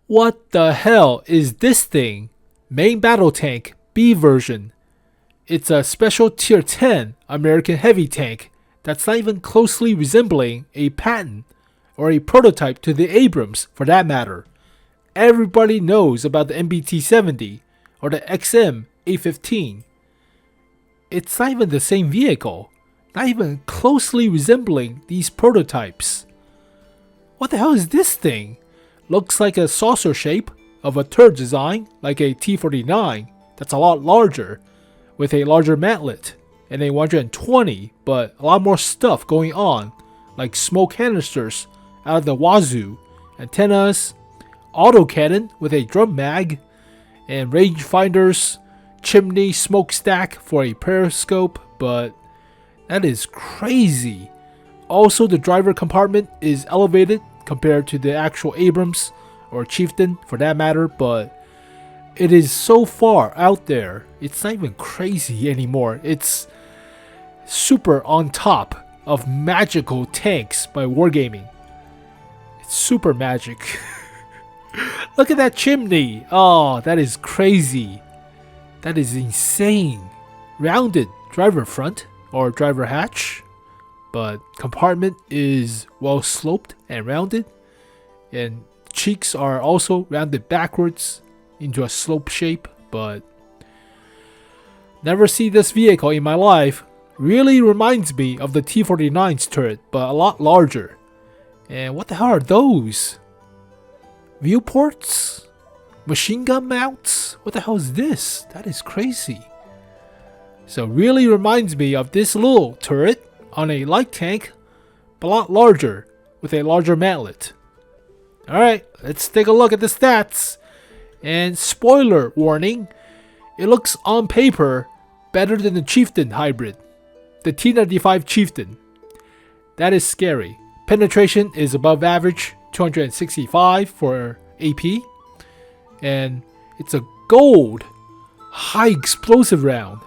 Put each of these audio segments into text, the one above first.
What the hell is this thing? Main battle tank, B version. It's a special tier 10 American heavy tank that's not even closely resembling a patent or a prototype to the Abrams for that matter. Everybody knows about the MBT-70 or the XM815. It's not even the same vehicle, not even closely resembling these prototypes. What the hell is this thing? Looks like a saucer shape of a turret design like a T-49 that's a lot larger, with a larger mantlet and a 120, but a lot more stuff going on, like smoke canisters out of the wazoo, antennas, autocannon with a drum mag, and rangefinders, chimney smokestack for a periscope, but that is crazy. Also, the driver compartment is elevated compared to the actual Abrams or Chieftain for that matter, but it is so far out there, it's not even crazy anymore. It's super on top of magical tanks by Wargaming. It's super magic. Look at that chimney. Oh, that is crazy. That is insane. Rounded driver front or driver hatch, but compartment is well sloped and rounded, and cheeks are also rounded backwards into a slope shape, but never see this vehicle in my life. Really reminds me of the T-49's turret, but a lot larger. And what the hell are those? Viewports? Machine gun mounts? What the hell is this? That is crazy. So really reminds me of this little turret on a light tank, but a lot larger with a larger mantlet. Alright, let's take a look at the stats. And spoiler warning, it looks on paper better than the Chieftain hybrid, the T95 Chieftain. That is scary. Penetration is above average, 265 for AP, and it's a gold high explosive round.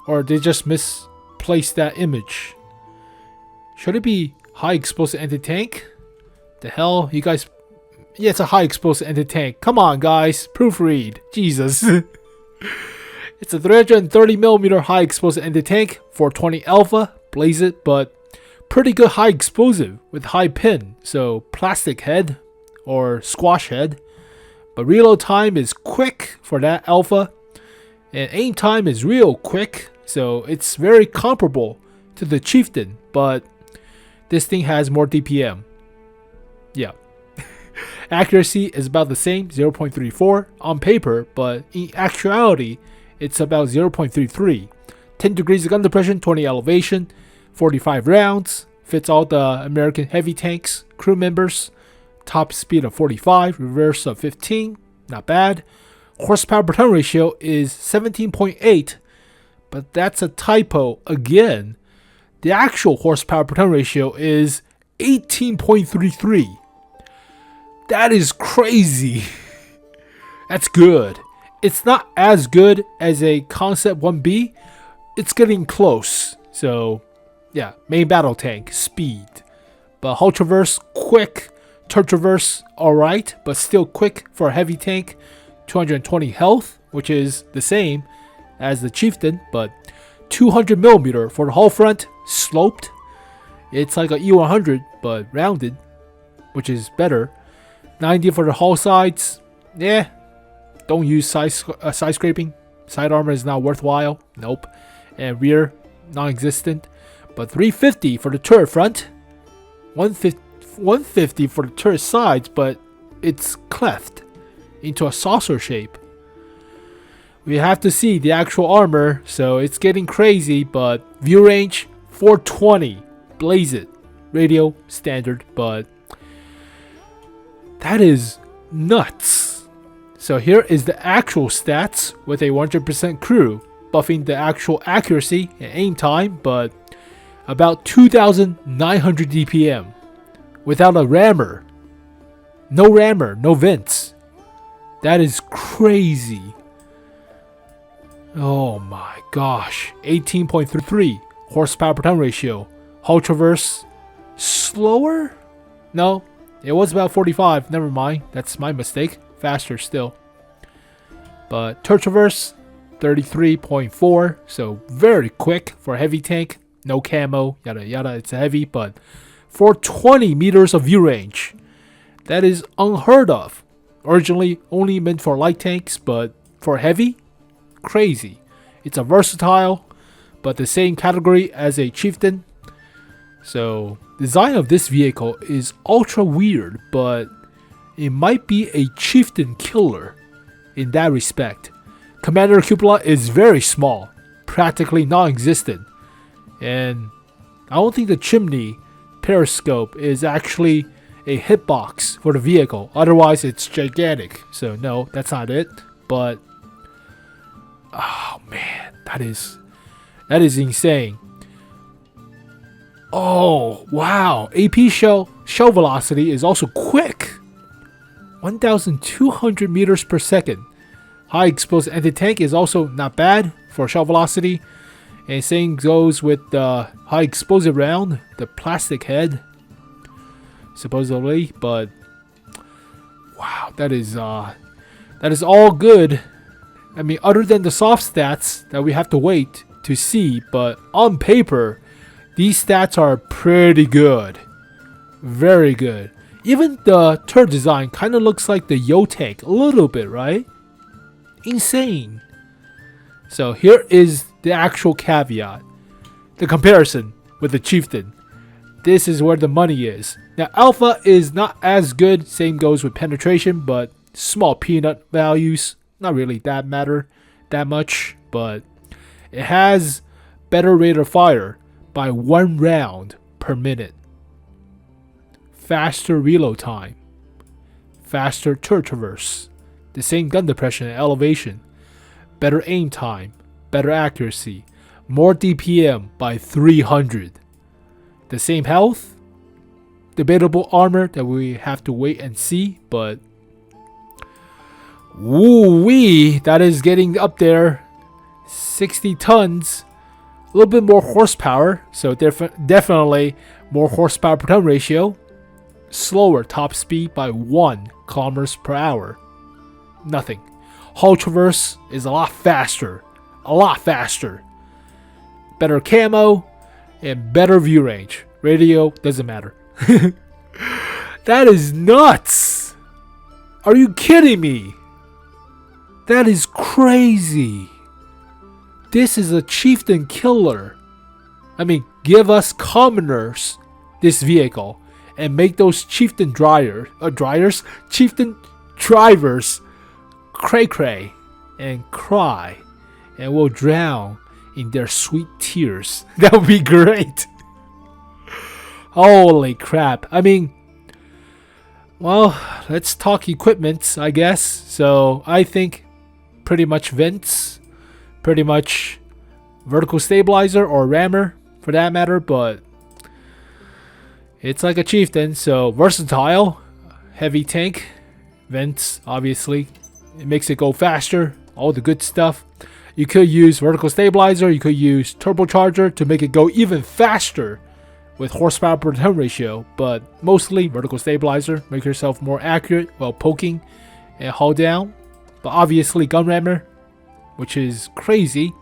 Or they just misplaced that image. Should it be high explosive anti-tank? The hell, you guys? Yeah, it's a high explosive anti-tank. Come on, guys, proofread. Jesus. It's a 330mm high explosive anti-tank, 420 alpha, blaze it, but pretty good high explosive with high pin, so plastic head or squash head. But reload time is quick for that alpha, and aim time is real quick, so it's very comparable to the Chieftain, but this thing has more DPM. Yeah. Accuracy is about the same, 0.34 on paper, but in actuality, it's about 0.33. 10 degrees of gun depression, 20 elevation, 45 rounds, fits all the American heavy tanks, crew members, top speed of 45, reverse of 15, not bad. Horsepower per ton ratio is 17.8, but that's a typo again. The actual horsepower per ton ratio is 18.33. That is crazy. That's good. It's not as good as a Concept 1B. It's getting close. So, yeah, main battle tank, speed. But hull traverse, quick. Turret traverse, alright, but still quick for a heavy tank. 220 health, which is the same as the Chieftain, but 200mm for the hull front, sloped. It's like a E100, but rounded, which is better. 90 for the hull sides. Yeah, don't use side scraping. Side armor is not worthwhile. Nope. And rear, non-existent. But 350 for the turret front. 150 for the turret sides, but it's cleft into a saucer shape. We have to see the actual armor, so it's getting crazy, but view range 420. Blaze it. Radio standard, but that is nuts. So here is the actual stats with a 100% crew, buffing the actual accuracy and aim time, but about 2,900 DPM without a rammer. No rammer, no vents. That is crazy. Oh my gosh. 18.33 horsepower per ton ratio. Hull traverse slower? No, It was about 45. Never mind. That's my mistake. Faster still. But turret traverse, 33.4. So very quick for a heavy tank. No camo, yada yada. It's a heavy, but 420 meters of view range. That is unheard of. Originally only meant for light tanks, but for heavy, crazy. It's a versatile, but the same category as a Chieftain. So design of this vehicle is ultra weird, but it might be a Chieftain killer in that respect. Commander cupola is very small, practically non-existent, and I don't think the chimney periscope is actually a hitbox for the vehicle. Otherwise, it's gigantic. So no, that's not it. But oh man, that is insane. Oh wow, AP shell velocity is also quick. 1,200 meters per second. High explosive anti-tank is also not bad for shell velocity. And same goes with the high explosive round, the plastic head, supposedly. But wow, that is all good. I mean, other than the soft stats that we have to wait to see, but on paper, these stats are pretty good, very good. Even the turret design kind of looks like the Yo tank a little bit, right? Insane. So here is the actual caveat, the comparison with the Chieftain. This is where the money is. Now Alpha is not as good, same goes with penetration, but small peanut values, not really that matter that much, but it has better rate of fire by 1 round per minute, faster reload time, faster turret traverse, the same gun depression and elevation, better aim time, better accuracy, more DPM by 300, the same health, debatable armor that we have to wait and see, but woo-wee, that is getting up there. 60 tons, a little bit more horsepower, so definitely more horsepower per ton ratio. Slower top speed by 1 kilometers per hour. Nothing. Hull traverse is a lot faster. Better camo and better view range. Radio doesn't matter. That is nuts. Are you kidding me? That is crazy. This is a Chieftain killer. I mean, give us commoners this vehicle and make those Chieftain Chieftain drivers cray and cry, and we'll drown in their sweet tears. That would be great. Holy crap. I mean, well, let's talk equipment, I guess. So I think pretty much vents, pretty much vertical stabilizer or rammer for that matter, but it's like a Chieftain, so versatile, heavy tank, vents, obviously. It makes it go faster, all the good stuff. You could use vertical stabilizer, you could use turbocharger to make it go even faster with horsepower per ton ratio, but mostly vertical stabilizer, make yourself more accurate while poking and hull down. But obviously gun rammer, which is crazy.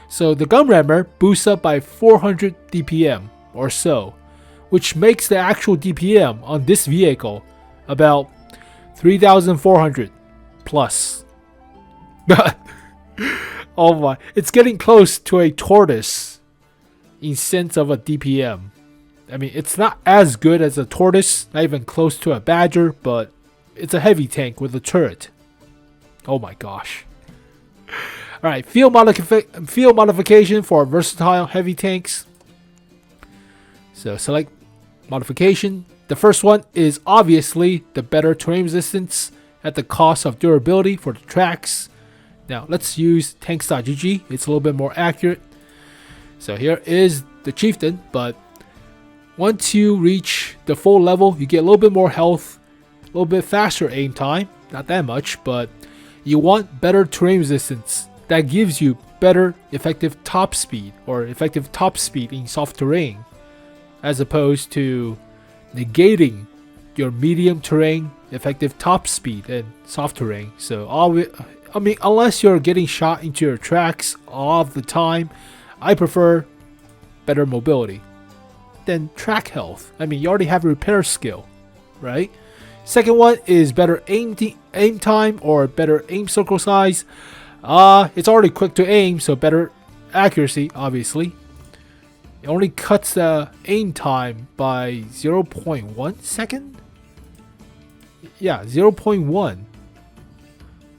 So the gun rammer boosts up by 400 DPM or so, which makes the actual DPM on this vehicle about 3,400 plus. Oh my, it's getting close to a tortoise in sense of a DPM. I mean, it's not as good as a tortoise, not even close to a badger, but it's a heavy tank with a turret. Oh my gosh. Alright, field modification for versatile heavy tanks. So select modification. The first one is obviously the better terrain resistance at the cost of durability for the tracks. Now let's use tanks.gg. It's a little bit more accurate. So here is the Chieftain, but once you reach the full level, you get a little bit more health, a little bit faster aim time, not that much, but you want better terrain resistance. That gives you better effective top speed, or effective top speed in soft terrain, as opposed to negating your medium terrain, effective top speed, and soft terrain. So I mean, unless you're getting shot into your tracks all the time, I prefer better mobility. Then track health. I mean, you already have repair skill, right? Second one is better aim time or better aim circle size. It's already quick to aim, so better accuracy, obviously. It only cuts the aim time by 0.1 second? Yeah, 0.1.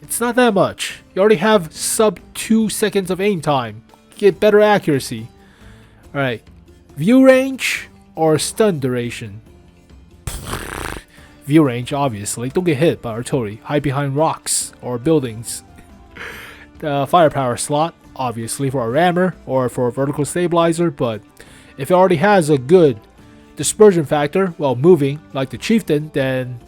It's not that much. You already have sub 2 seconds of aim time. Get better accuracy. Alright. View range or stun duration? View range, obviously. Don't get hit by artillery. Hide behind rocks or buildings. The firepower slot, obviously for a rammer or for a vertical stabilizer, but if it already has a good dispersion factor while moving, like the Chieftain, then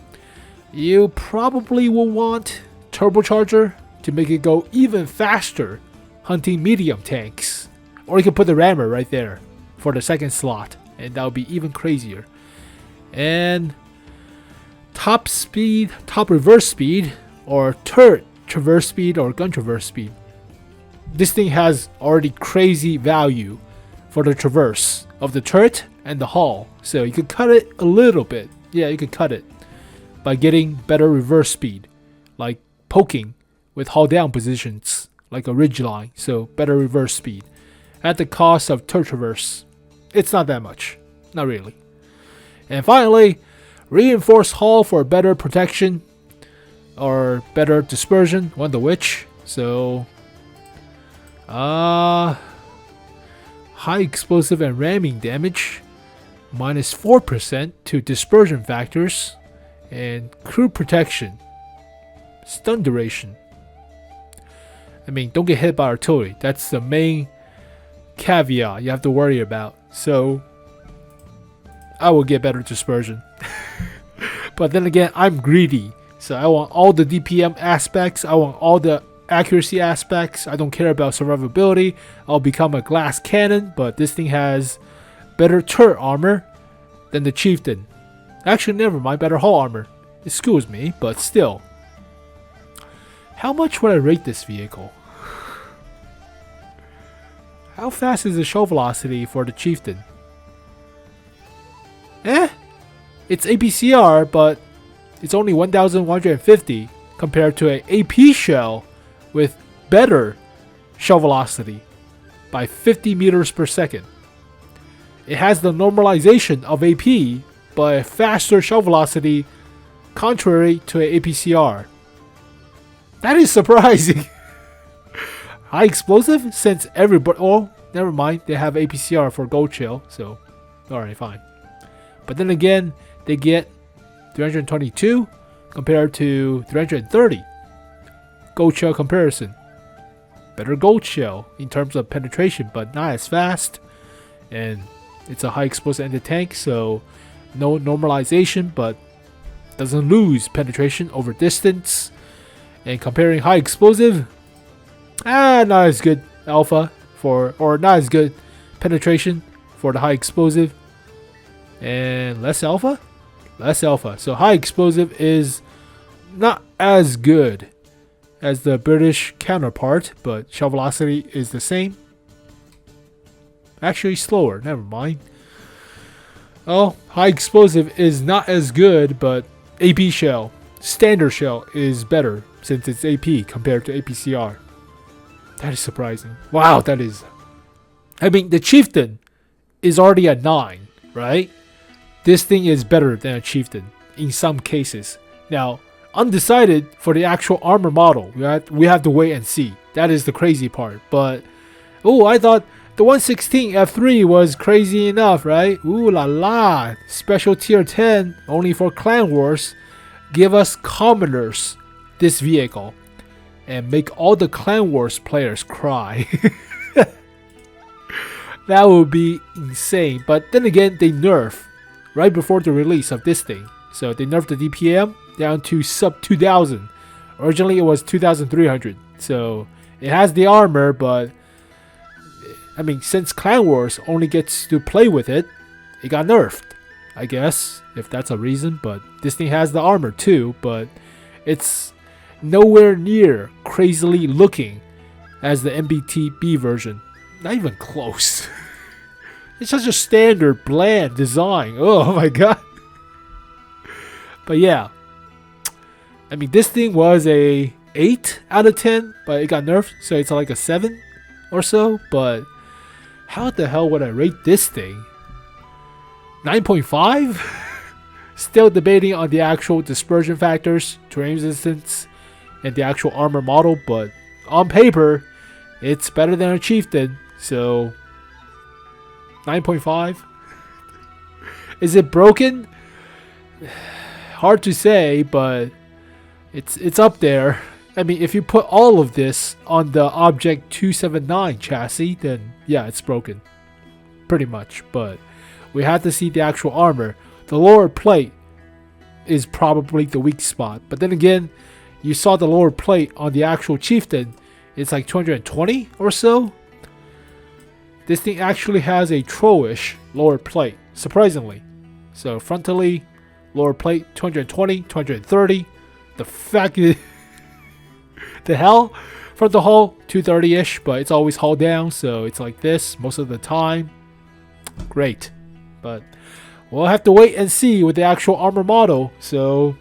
you probably will want turbocharger to make it go even faster hunting medium tanks. Or you can put the rammer right there for the second slot, and that would be even crazier. And top speed, top reverse speed, or turret traverse speed or gun traverse speed. This thing has already crazy value for the traverse of the turret and the hull, so you could cut it a little bit. Yeah, you could cut it by getting better reverse speed, like poking with hull down positions like a ridge line, so better reverse speed at the cost of turret traverse. It's not that much, not really. And finally, reinforced hull for better protection or better dispersion, one of which. So high explosive and ramming damage, minus 4% to dispersion factors, and crew protection, stun duration. I mean, don't get hit by artillery. That's the main caveat you have to worry about. So I will get better dispersion. But then again, I'm greedy, so I want all the DPM aspects. I want all the accuracy aspects. I don't care about survivability. I'll become a glass cannon, but this thing has better turret armor than the Chieftain. Actually, never mind, better hull armor. Excuse me, but still. How much would I rate this vehicle? How fast is the show velocity for the Chieftain? It's APCR, but it's only 1,150 compared to an AP shell with better shell velocity by 50 meters per second. It has the normalization of AP, but a faster shell velocity contrary to an APCR. That is surprising. High explosive, since everybody... Oh, never mind. They have APCR for gold shell, so... Alright, fine. But then again, they get 322 compared to 330. Gold shell comparison. Better gold shell in terms of penetration, but not as fast. And it's a high explosive anti-tank, so no normalization, but doesn't lose penetration over distance. And comparing high explosive, not as good alpha for, or not as good penetration for the high explosive. And less alpha? Less alpha. So high explosive is not as good as the British counterpart, but shell velocity is the same. Actually slower, never mind. Oh, high explosive is not as good, but AP shell, standard shell is better since it's AP compared to APCR. That is surprising. Wow, that is... I mean, the Chieftain is already at 9, right? This thing is better than a Chieftain in some cases. Now, undecided for the actual armor model. We have to wait and see. That is the crazy part. But, oh, I thought the 116 F3 was crazy enough, right? Ooh la la. Special tier 10, only for Clan Wars. Give us commoners this vehicle and make all the Clan Wars players cry. That would be insane. But then again, they nerf right before the release of this thing. So they nerfed the DPM down to sub 2000. Originally it was 2300. So it has the armor, but I mean, since Clan Wars only gets to play with it, it got nerfed. I guess, if that's a reason. But this thing has the armor too, but it's nowhere near crazily looking as the MBT-B version. Not even close. It's just a standard bland design. Oh my god. But yeah, I mean, this thing was a 8 out of 10, but it got nerfed, so it's like a 7 or so. But how the hell would I rate this thing? 9.5? Still debating on the actual dispersion factors, terrain resistance, and the actual armor model, but on paper, it's better than a Chieftain, so 9.5. Is it broken? Hard to say, but it's up there. I mean, if you put all of this on the Object 279 chassis, then yeah, it's broken. Pretty much, but we have to see the actual armor. The lower plate is probably the weak spot, but then again, you saw the lower plate on the actual Chieftain. It's like 220 or so. This thing actually has a 𝙏-ish lower plate, surprisingly. So frontally, lower plate 220, 230. The fact is, the hell, frontal hull 230-ish, but it's always hull down, so it's like this most of the time. Great, but we'll have to wait and see with the actual armor model. So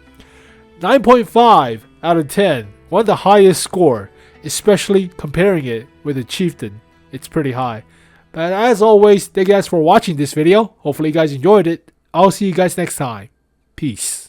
9.5 out of 10, one of the highest score, especially comparing it with the Chieftain. It's pretty high. But as always, thank you guys for watching this video. Hopefully you guys enjoyed it. I'll see you guys next time. Peace.